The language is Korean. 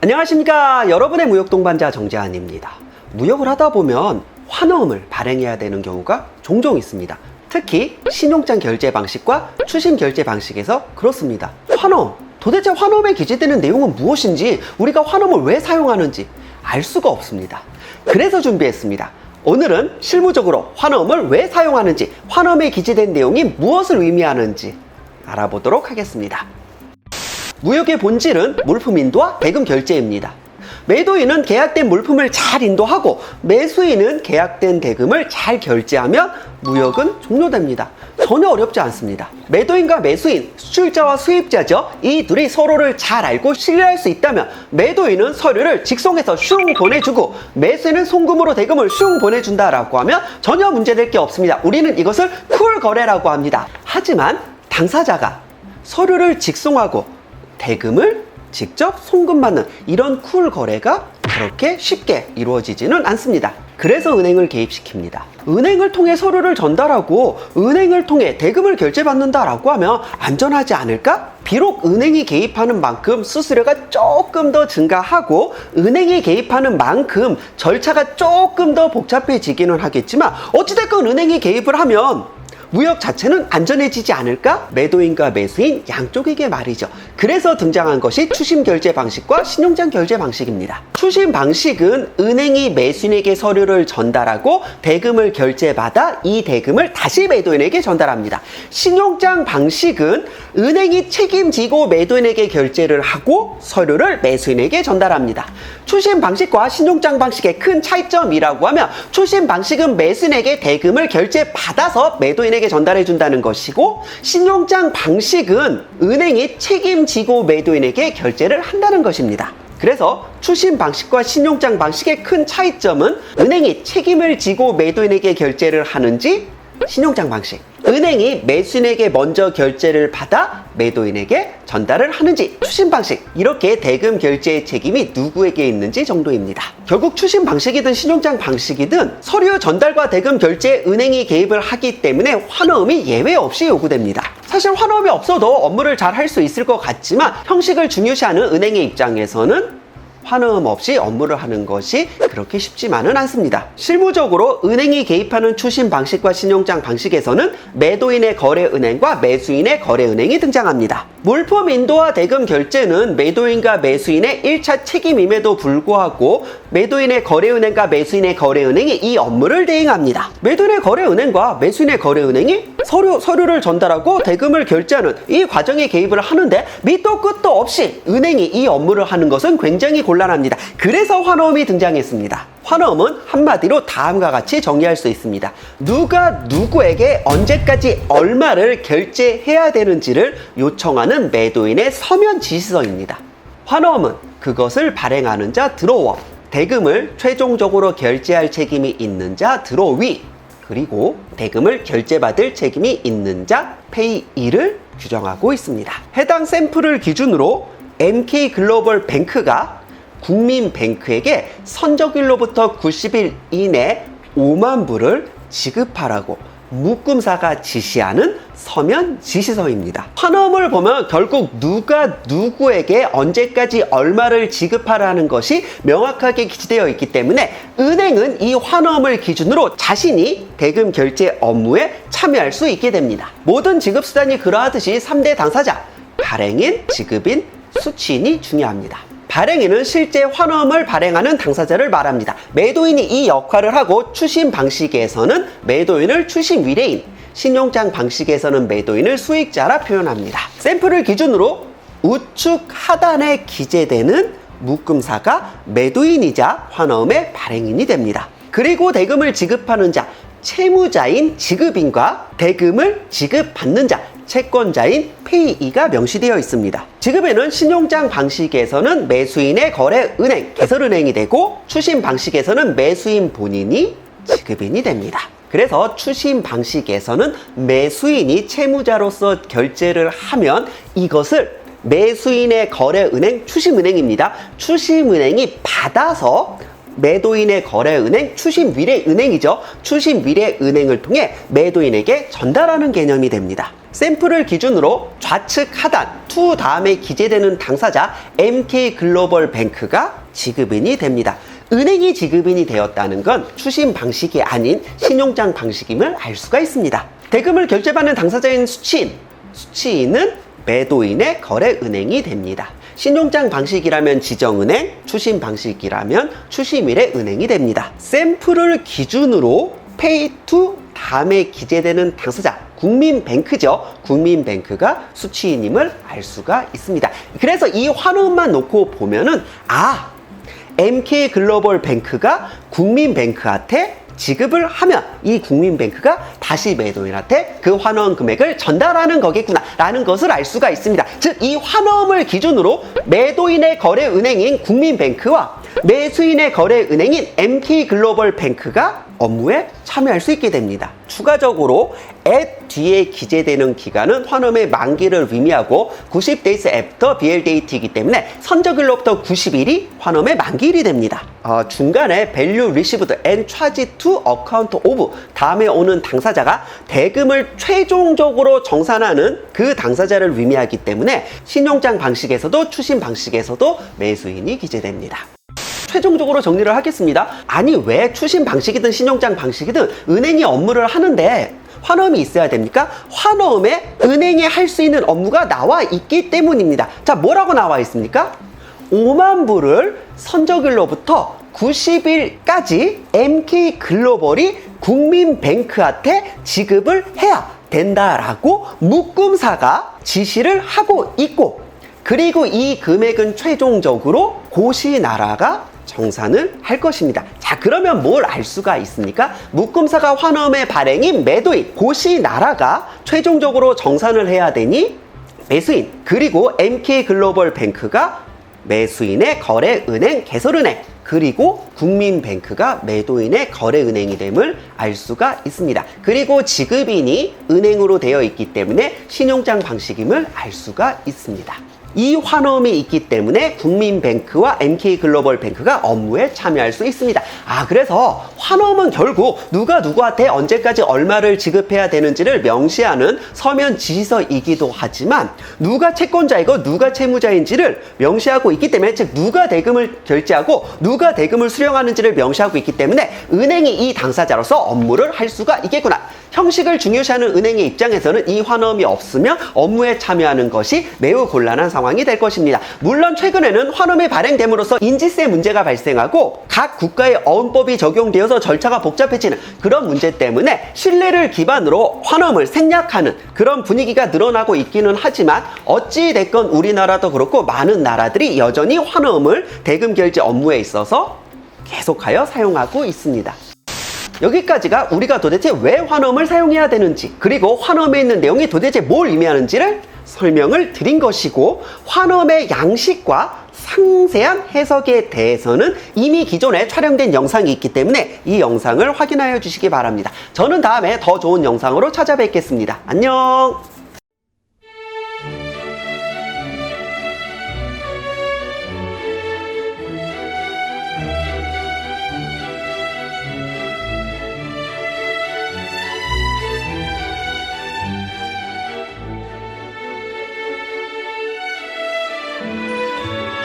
안녕하십니까. 여러분의 무역 동반자 정재환입니다. 무역을 하다 보면 환어음을 발행해야 되는 경우가 종종 있습니다. 특히 신용장 결제 방식과 추심 결제 방식에서 그렇습니다. 환어음, 도대체 환어음에 기재되는 내용은 무엇인지, 우리가 환어음을 왜 사용하는지 알 수가 없습니다. 그래서 준비했습니다. 오늘은 실무적으로 환어음을 왜 사용하는지, 환어음에 기재된 내용이 무엇을 의미하는지 알아보도록 하겠습니다. 무역의 본질은 물품 인도와 대금 결제입니다. 매도인은 계약된 물품을 잘 인도하고 매수인은 계약된 대금을 잘 결제하면 무역은 종료됩니다. 전혀 어렵지 않습니다. 매도인과 매수인, 수출자와 수입자죠. 이 둘이 서로를 잘 알고 신뢰할 수 있다면 매도인은 서류를 직송해서 슝 보내주고 매수인은 송금으로 대금을 슝 보내준다라고 하면 전혀 문제될 게 없습니다. 우리는 이것을 쿨 거래라고 합니다. 하지만 당사자가 서류를 직송하고 대금을 직접 송금받는 이런 쿨 거래가 그렇게 쉽게 이루어지지는 않습니다. 그래서 은행을 개입시킵니다. 은행을 통해 서류를 전달하고 은행을 통해 대금을 결제받는다라고 하면 안전하지 않을까? 비록 은행이 개입하는 만큼 수수료가 조금 더 증가하고 은행이 개입하는 만큼 절차가 조금 더 복잡해지기는 하겠지만 어찌됐건 은행이 개입을 하면 무역 자체는 안전해지지 않을까? 매도인과 매수인 양쪽에게 말이죠. 그래서 등장한 것이 추심 결제 방식과 신용장 결제 방식입니다. 추심 방식은 은행이 매수인에게 서류를 전달하고 대금을 결제받아 이 대금을 다시 매도인에게 전달합니다. 신용장 방식은 은행이 책임지고 매도인에게 결제를 하고 서류를 매수인에게 전달합니다. 추심 방식과 신용장 방식의 큰 차이점이라고 하면 추심 방식은 매수인에게 대금을 결제받아서 매도인에게 전달해 준다는 것이고, 신용장 방식은 은행이 책임지고 매도인에게 결제를 한다는 것입니다. 그래서 추심 방식과 신용장 방식의 큰 차이점은 은행이 책임을 지고 매도인에게 결제를 하는지, 신용장 방식, 은행이 매수인에게 먼저 결제를 받아 매도인에게 전달을 하는지, 추심 방식, 이렇게 대금 결제의 책임이 누구에게 있는지 정도입니다. 결국 추심 방식이든 신용장 방식이든 서류 전달과 대금 결제에 은행이 개입을 하기 때문에 환어음이 예외 없이 요구됩니다. 사실 환어음이 없어도 업무를 잘 할 수 있을 것 같지만 형식을 중요시하는 은행의 입장에서는 환어음 없이 업무를 하는 것이 그렇게 쉽지만은 않습니다. 실무적으로 은행이 개입하는 추심 방식과 신용장 방식에서는 매도인의 거래은행과 매수인의 거래은행이 등장합니다. 물품 인도와 대금 결제는 매도인과 매수인의 1차 책임임에도 불구하고 매도인의 거래은행과 매수인의 거래은행이 이 업무를 대행합니다. 매도인의 거래은행과 매수인의 거래은행이 서류를 전달하고 대금을 결제하는 이 과정에 개입을 하는데 밑도 끝도 없이 은행이 이 업무를 하는 것은 굉장히 곤란합니다. 그래서 환어음이 등장했습니다. 환어음은 한마디로 다음과 같이 정의할 수 있습니다. 누가 누구에게 언제까지 얼마를 결제해야 되는지를 요청하는 매도인의 서면 지시서입니다. 환어음은 그것을 발행하는 자 드로워, 대금을 최종적으로 결제할 책임이 있는 자 드로위, 그리고 대금을 결제받을 책임이 있는 자 페이이를 규정하고 있습니다. 해당 샘플을 기준으로 MK글로벌뱅크가 국민뱅크에게 선적일로부터 90일 이내 5만 불을 지급하라고 묶음사가 지시하는 서면 지시서입니다. 환어음을 보면 결국 누가 누구에게 언제까지 얼마를 지급하라는 것이 명확하게 기재되어 있기 때문에 은행은 이 환어음을 기준으로 자신이 대금 결제 업무에 참여할 수 있게 됩니다. 모든 지급수단이 그러하듯이 3대 당사자, 발행인, 지급인, 수취인이 중요합니다. 발행인은 실제 환어음을 발행하는 당사자를 말합니다. 매도인이 이 역할을 하고 추심 방식에서는 매도인을 추심 위례인, 신용장 방식에서는 매도인을 수익자라 표현합니다. 샘플을 기준으로 우측 하단에 기재되는 묶음사가 매도인이자 환어음의 발행인이 됩니다. 그리고 대금을 지급하는 자, 채무자인 지급인과 대금을 지급받는 자, 채권자인 페이이가 명시되어 있습니다. 지급에는 신용장 방식에서는 매수인의 거래은행, 개설은행이 되고 추심 방식에서는 매수인 본인이 지급인이 됩니다. 그래서 추심 방식에서는 매수인이 채무자로서 결제를 하면 이것을 매수인의 거래은행, 추심은행입니다. 추심은행이 받아서 매도인의 거래은행, 추심위례은행이죠. 추심위례은행을 통해 매도인에게 전달하는 개념이 됩니다. 샘플을 기준으로 좌측 하단 to 다음에 기재되는 당사자 MK글로벌뱅크가 지급인이 됩니다. 은행이 지급인이 되었다는 건 추심 방식이 아닌 신용장 방식임을 알 수가 있습니다. 대금을 결제받는 당사자인 수취인은 매도인의 거래은행이 됩니다. 신용장 방식이라면 지정은행, 추심 방식이라면 추심일의 은행이 됩니다. 샘플을 기준으로 pay to 다음에 기재되는 당사자 국민뱅크죠. 국민뱅크가 수취인임을 알 수가 있습니다. 그래서 이 환원만 놓고 보면은 MK글로벌뱅크가 국민뱅크한테 지급을 하면 이 국민뱅크가 다시 매도인한테 그 환원 금액을 전달하는 거겠구나 라는 것을 알 수가 있습니다. 즉 이 환원을 기준으로 매도인의 거래은행인 국민뱅크와 매수인의 거래은행인 MK글로벌뱅크가 업무에 참여할 수 있게 됩니다. 추가적으로 at 뒤에 기재되는 기간은 환원의 만기를 의미하고 90 days after BL date이기 때문에 선적일로부터 90일이 환원의 만기일이 됩니다. 중간에 value received and charged to account of 다음에 오는 당사자가 대금을 최종적으로 정산하는 그 당사자를 의미하기 때문에 신용장 방식에서도 추심 방식에서도 매수인이 기재됩니다. 최종적으로 정리를 하겠습니다. 아니 왜 추심 방식이든 신용장 방식이든 은행이 업무를 하는데 환어음이 있어야 됩니까? 환어음에 은행이 할 수 있는 업무가 나와 있기 때문입니다. 자, 뭐라고 나와 있습니까? 5만 불을 선적일로부터 90일까지 MK글로벌이 국민뱅크한테 지급을 해야 된다라고 묶음사가 지시를 하고 있고, 그리고 이 금액은 최종적으로 고시나라가 정산을 할 것입니다. 자, 그러면 뭘 알 수가 있습니까? 묶음사가 환어음의 발행인 매도인 고시나라가 최종적으로 정산을 해야 되니 매수인, 그리고 MK글로벌뱅크가 매수인의 거래은행 개설은행, 그리고 국민뱅크가 매도인의 거래은행이 됨을 알 수가 있습니다. 그리고 지급인이 은행으로 되어 있기 때문에 신용장 방식임을 알 수가 있습니다. 이 환어음이 있기 때문에 국민뱅크와 MK글로벌뱅크가 업무에 참여할 수 있습니다. 그래서 환어음은 결국 누가 누구한테 언제까지 얼마를 지급해야 되는지를 명시하는 서면 지시서이기도 하지만 누가 채권자이고 누가 채무자인지를 명시하고 있기 때문에, 즉 누가 대금을 결제하고 누가 대금을 수령하는지를 명시하고 있기 때문에 은행이 이 당사자로서 업무를 할 수가 있겠구나. 형식을 중요시하는 은행의 입장에서는 이 환어음이 없으면 업무에 참여하는 것이 매우 곤란한 상황이 될 것입니다. 물론 최근에는 환어음이 발행됨으로써 인지세 문제가 발생하고 각 국가의 어음법이 적용되어서 절차가 복잡해지는 그런 문제 때문에 신뢰를 기반으로 환어음을 생략하는 그런 분위기가 늘어나고 있기는 하지만, 어찌 됐건 우리나라도 그렇고 많은 나라들이 여전히 환어음을 대금 결제 업무에 있어서 계속하여 사용하고 있습니다. 여기까지가 우리가 도대체 왜 환어음을 사용해야 되는지, 그리고 환어음에 있는 내용이 도대체 뭘 의미하는지를 설명을 드린 것이고, 환어음의 양식과 상세한 해석에 대해서는 이미 기존에 촬영된 영상이 있기 때문에 이 영상을 확인하여 주시기 바랍니다. 저는 다음에 더 좋은 영상으로 찾아뵙겠습니다. 안녕!